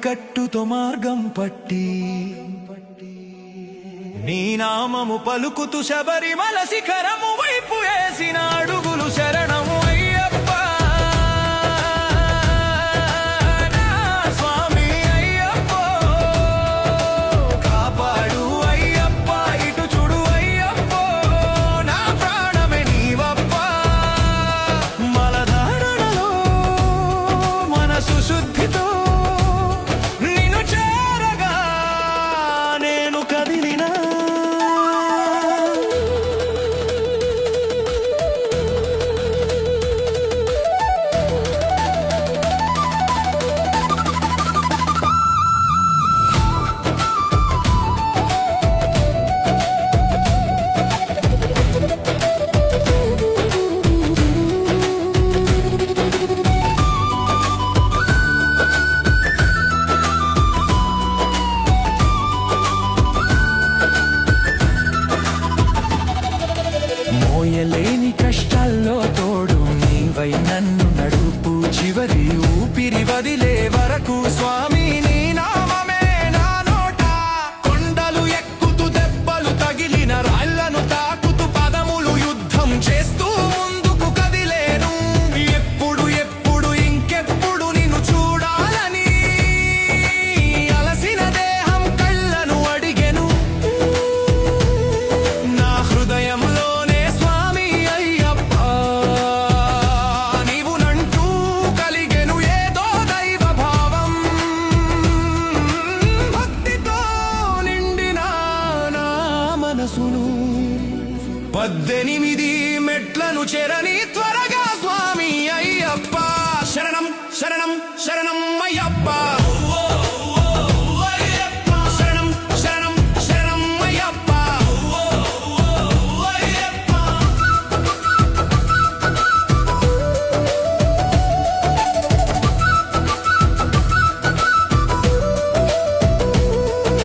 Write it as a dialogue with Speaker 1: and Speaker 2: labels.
Speaker 1: మణికట్టుతో మార్గం పట్టి నీ నామము పలుకుతూ శబరిమల శిఖరము వైపు వేసిన అడుగులు శరణము అయ్యప్ప నా స్వామి అయ్యప్ప కాపాడు అయ్యప్ప ఇటు చూడు అయ్యప్ప నా ప్రాణమే నీవప్ప మలధారణలో మనసు శుద్ధితో నిన్ను చేరగా నేను కదిలినా మోయలేని కష్టాల్లో తోడు నీవై నన్ను నడుపు చివరి ఊపిరి వదిలే వరకు స్వామి నీ నామమే నా నోట కొండలు ఎక్కుతూ దెబ్బలు తగిలిన రాళ్లను తాకుతూ పదములు యుద్ధం చేస్తూ ముందుకు కదిలేను ఎప్పుడు ఎప్పుడు ఇంకెప్పుడు నిన్ను చూడాలని అలసిన దేహం కళ్ళను అడిగెను నా హృదయంలో పద్దెనిమిది మెట్లను చెరని త్వరగా స్వామి అయ్యప్ప శరణం శరణం శరణం అయ్యప్ప